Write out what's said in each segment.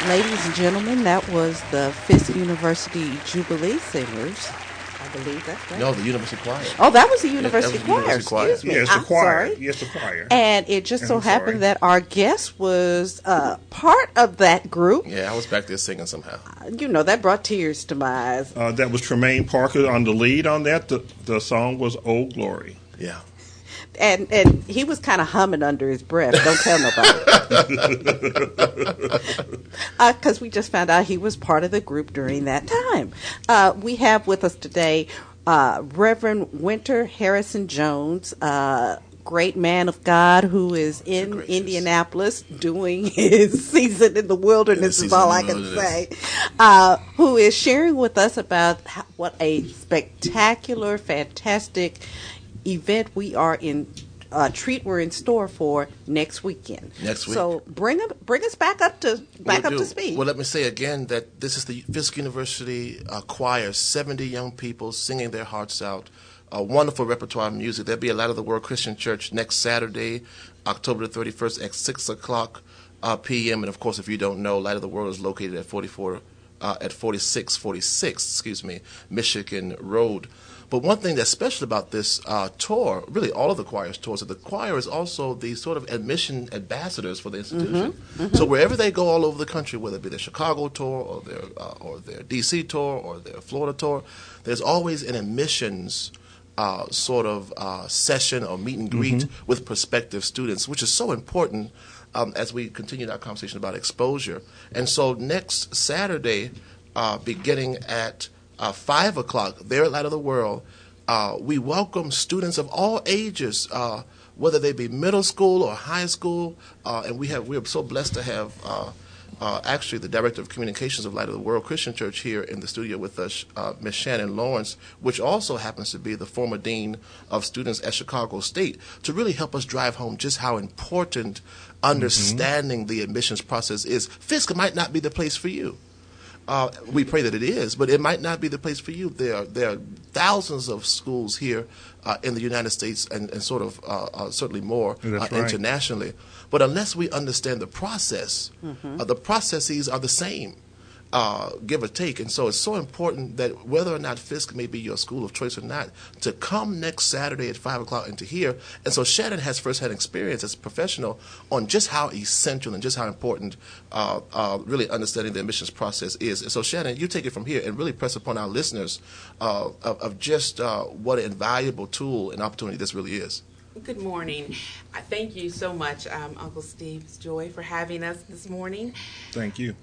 Ladies and gentlemen, that was the Fisk University Jubilee Singers. I believe that's right. No, the University Choir. Oh, that was the Yeah, University that was the Choir. University Choir. Excuse me. Yes, the I'm choir. sorry. Yes, the choir. And it just so I'm happened sorry. that our guest was part of that group. Yeah, I was back there singing somehow. You know, that brought tears to my eyes. That was Tremaine Parker on the lead on that. The song was "Oh Glory." Yeah. And he was kind of humming under his breath. Don't tell nobody. Because we just found out he was part of the group during that time. We have with us today Reverend Winter Harrison Jones, great man of God who is in Indianapolis doing his season in the wilderness, is all I can say, who is sharing with us about what a spectacular, fantastic event we are in, treat we're in store for next weekend. Next week. So bring us back up to speed. Well, let me say again that this is the Fisk University choir, 70 young people singing their hearts out. A wonderful repertoire of music. There'll be a Light of the World Christian Church next Saturday, October the 31st at 6 o'clock p.m. And, of course, if you don't know, Light of the World is located at 4646, Michigan Road. But one thing that's special about this tour, really all of the choir's tours, is that the choir is also the sort of admission ambassadors for the institution. So wherever they go all over the country, whether it be their Chicago tour or their D.C. tour or their Florida tour, there's always an admissions session or meet and greet with prospective students, which is so important as we continue our conversation about exposure. And so next Saturday, beginning at 5 o'clock, there at Light of the World, we welcome students of all ages, whether they be middle school or high school, and we are so blessed to have actually the Director of Communications of Light of the World Christian Church here in the studio with us, Ms. Shannon Lawrence, which also happens to be the former Dean of Students at Chicago State, to really help us drive home just how important understanding the admissions process is. Fisk might not be the place for you. We pray that it is, but it might not be the place for you. There are thousands of schools here in the United States and certainly more internationally. But unless we understand the process, the processes are the same, give or take. And so it's so important that whether or not Fisk may be your school of choice or not, to come next Saturday at 5 o'clock and to hear. And so Shannon has firsthand experience as a professional on just how essential and just how important really understanding the admissions process is. And so Shannon, you take it from here and really press upon our listeners of just what an invaluable tool and opportunity this really is. Good morning. Thank you so much, Uncle Steve's Joy, for having us this morning. Thank you.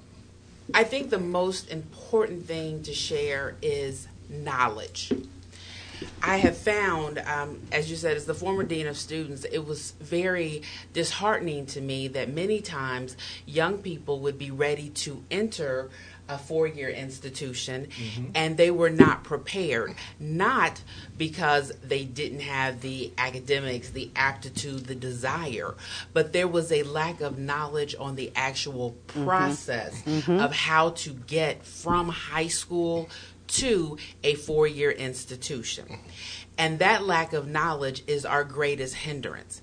I think the most important thing to share is knowledge. I have found, as you said, as the former dean of students, it was very disheartening to me that many times young people would be ready to enter a four-year institution and they were not prepared, not because they didn't have the academics, the aptitude, the desire, but there was a lack of knowledge on the actual process of how to get from high school to a four-year institution. And that lack of knowledge is our greatest hindrance.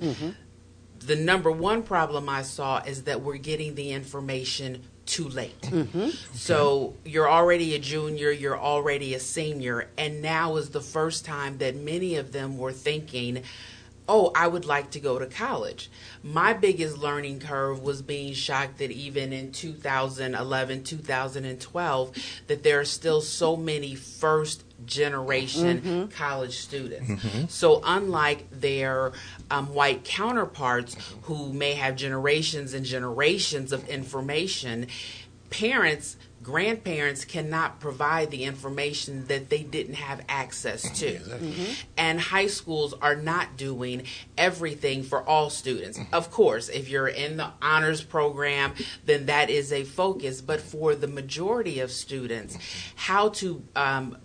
The number one problem I saw is that we're getting the information too late. So you're already a junior, you're already a senior, and now is the first time that many of them were thinking, oh, I would like to go to college. My biggest learning curve was being shocked that even in 2011, 2012, that there are still so many first generation college students. So unlike their white counterparts who may have generations and generations of information, parents, grandparents cannot provide the information that they didn't have access to. And high schools are not doing everything for all students. Of course, if you're in the honors program, then that is a focus. But for the majority of students, how to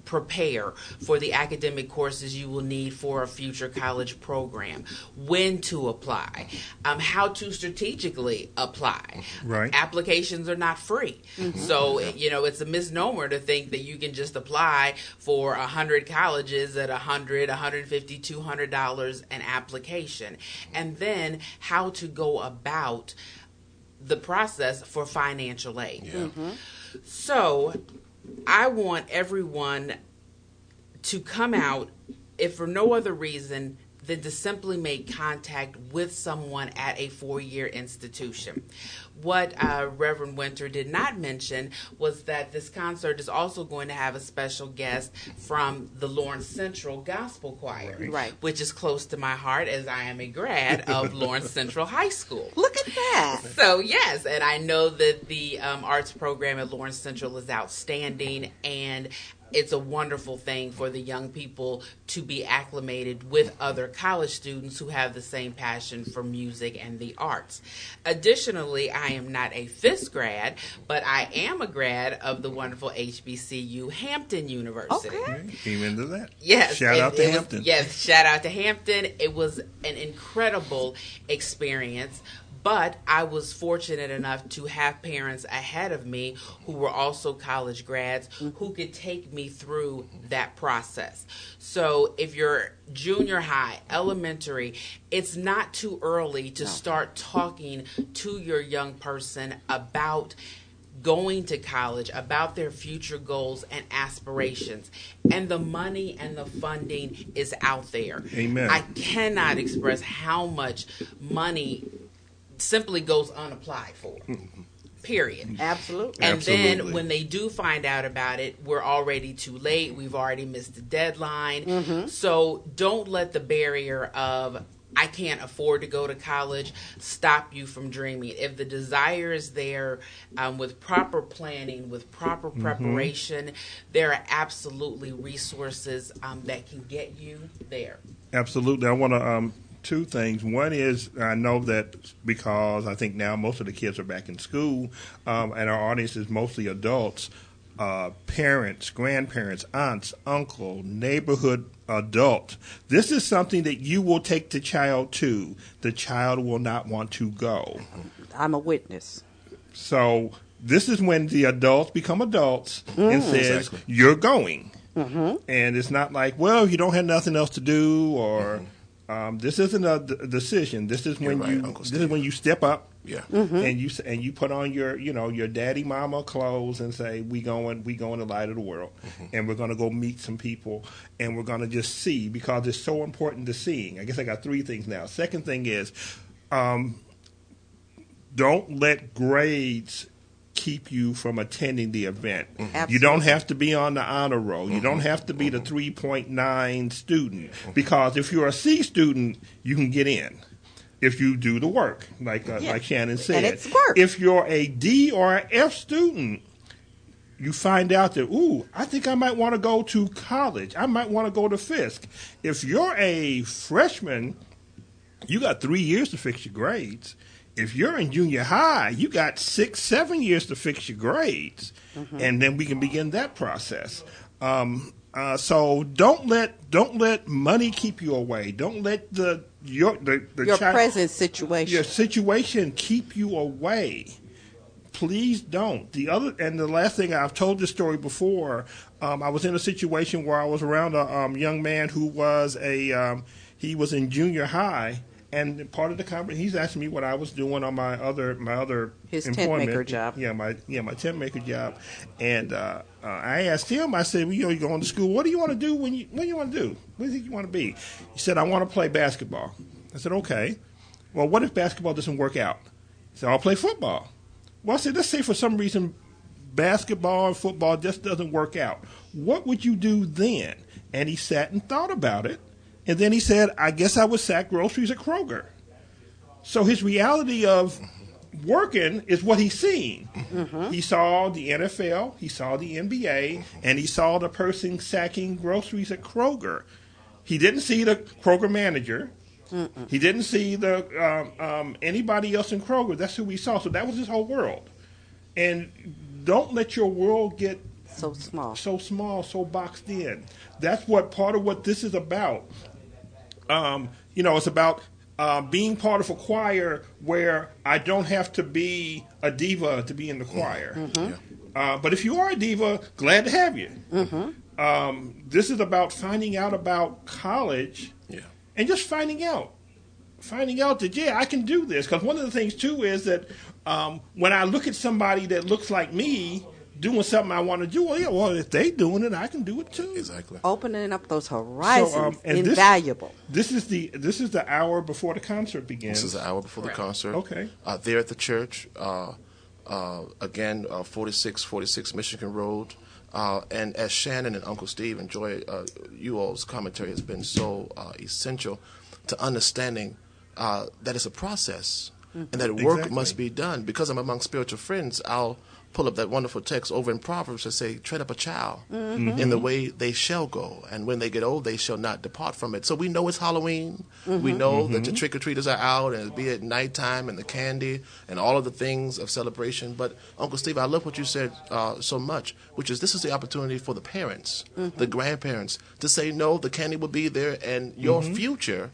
prepare for the academic courses you will need for a future college program, when to apply, how to strategically apply. Right. Applications are not free. So, you know, it's a misnomer to think that you can just apply for 100 colleges at $100, $150, $200 an application. And then how to go about the process for financial aid. Yeah. So I want everyone to come out, if for no other reason than to simply make contact with someone at a four-year institution. What Reverend Winter did not mention was that this concert is also going to have a special guest from the Lawrence Central Gospel Choir, Right. which is close to my heart as I am a grad of Lawrence Central High School. Look at that. So, yes, and I know that the arts program at Lawrence Central is outstanding, and it's a wonderful thing for the young people to be acclimated with other college students who have the same passion for music and the arts. Additionally, I am not a Fisk grad, but I am a grad of the wonderful HBCU Hampton University. Okay. Came into that. Yes. Shout out to Hampton. Yes, shout out to Hampton. It was an incredible experience. But I was fortunate enough to have parents ahead of me who were also college grads who could take me through that process. So if you're junior high, elementary, it's not too early to start talking to your young person about going to college, about their future goals and aspirations. And the money and the funding is out there. Amen. I cannot express how much money simply goes unapplied for. Period. Absolutely. And Absolutely. then when they do find out about it, we're already too late. We've already missed the deadline. So don't let the barrier of I can't afford to go to college stop you from dreaming. If the desire is there, with proper planning, with proper preparation, there are absolutely resources that can get you there. Absolutely. I want to two things. One is I know that because I think now most of the kids are back in school, and our audience is mostly adults, parents, grandparents, aunts, uncle, neighborhood adult. This is something that you will take the child to. The child will not want to go. I'm a witness. So this is when the adults become adults and says, Exactly. you're going. And it's not like, well, you don't have nothing else to do, or this isn't a decision. This is when right, Uncle Steve. this is when you step up, Yeah. and you put on your daddy mama clothes and say we going to light of the world, and we're going to go meet some people, and we're going to just see, because it's so important to seeing. I guess I got three things now. Second thing is, don't let grades keep you from attending the event. You don't have to be on the honor roll. You don't have to be the 3.9 student, because if you're a C student, you can get in if you do the work, like Shannon said. And it's work. If you're a D or an F student, you find out that, I think I might want to go to college. I might want to go to Fisk. If you're a freshman, you got 3 years to fix your grades. If you're in junior high, you got 6-7 years to fix your grades, and then we can begin that process. So don't let money keep you away. Don't let your Present situation. your situation keep you away. Please don't. The last thing, I've told this story before. I was in a situation where I was around a young man who was he was in junior high. And part of the conversation, he's asking me what I was doing on my other His employment. tent maker job. Yeah, my tent maker job. And I asked him. I said, "Well, you're going to school. What do you want to do what do you want to do? What do you think you want to be?" He said, "I want to play basketball." I said, "Okay. Well, what if basketball doesn't work out?" He said, "I'll play football." Well, I said, "Let's say for some reason basketball and football just doesn't work out. What would you do then?" And he sat and thought about it. And then he said, "I guess I would sack groceries at Kroger." So his reality of working is what he's seen. He saw the NFL, he saw the NBA, and he saw the person sacking groceries at Kroger. He didn't see the Kroger manager. He didn't see the anybody else in Kroger. That's who he saw. So that was his whole world. And don't let your world get So small. so boxed in. That's what part of what this is about. It's about being part of a choir where I don't have to be a diva to be in the choir. But if you are a diva, glad to have you. This is about finding out about college and just finding out. finding out that, yeah, I can do this. Because one of the things, too, is that when I look at somebody that looks like me doing something I want to do, well, if they doing it, I can do it, too. Exactly. Opening up those horizons, and invaluable. This is the hour before the concert begins. This is the hour before the concert. Okay. There at the church, again, 4646 Michigan Road. And as Shannon and Uncle Steve enjoy, you all's commentary has been so essential to understanding that it's a process and that work must be done. Because I'm among spiritual friends, I'll pull up that wonderful text over in Proverbs that say, train up a child in the way they shall go, and when they get old, they shall not depart from it. So we know it's Halloween. We know that the trick-or-treaters are out, and it'll be at nighttime, and the candy, and all of the things of celebration. But, Uncle Steve, I love what you said so much, which is this is the opportunity for the parents, the grandparents, to say, no, the candy will be there, and your future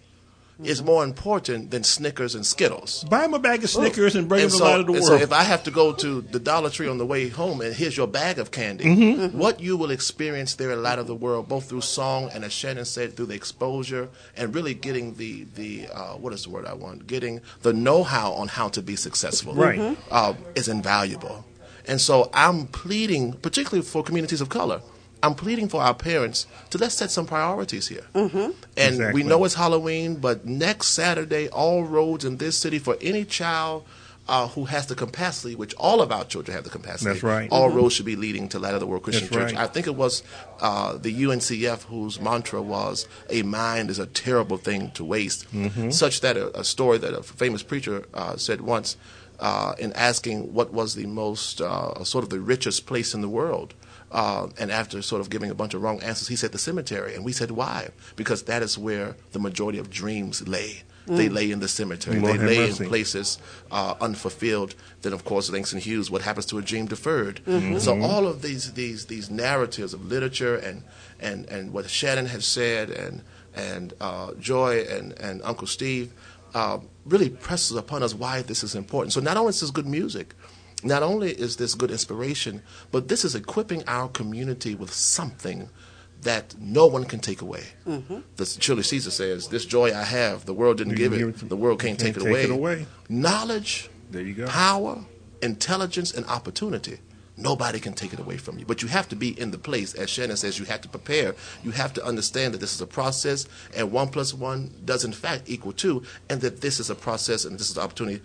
is more important than Snickers and Skittles. Buy them a bag of Snickers and bring them to the light of the world. So if I have to go to the Dollar Tree on the way home and here's your bag of candy, what you will experience there at Light of the World, both through song and, as Shannon said, through the exposure and really getting the what is the word I want? Getting the know-how on how to be successful, is invaluable. And so I'm pleading, particularly for communities of color, I'm pleading for our parents to let's set some priorities here. And we know it's Halloween, but next Saturday, all roads in this city for any child who has the capacity, which all of our children have the capacity. That's right. All roads should be leading to Light of the World Christian That's Church. right. I think it was the UNCF whose mantra was, a mind is a terrible thing to waste, such that a story that a famous preacher said once in asking what was the most, sort of the richest place in the world, and after sort of giving a bunch of wrong answers, he said the cemetery. And we said, why? Because that is where the majority of dreams lay. They lay in the cemetery. Lord they lay mercy. in places unfulfilled. Then, of course, Langston Hughes, what happens to a dream deferred? So all of these narratives of literature and what Shannon has said and Joy and Uncle Steve really presses upon us why this is important. So not only is this good music, not only is this good inspiration, but this is equipping our community with something that no one can take away. The Julius Caesar says, this joy I have, the world didn't give it, the world can't take it away. Knowledge, there you go. Power, intelligence, and opportunity. Nobody can take it away from you. But you have to be in the place. As Shannon says, you have to prepare. You have to understand that this is a process, and 1 + 1 does in fact equal 2, and that this is a process and this is an opportunity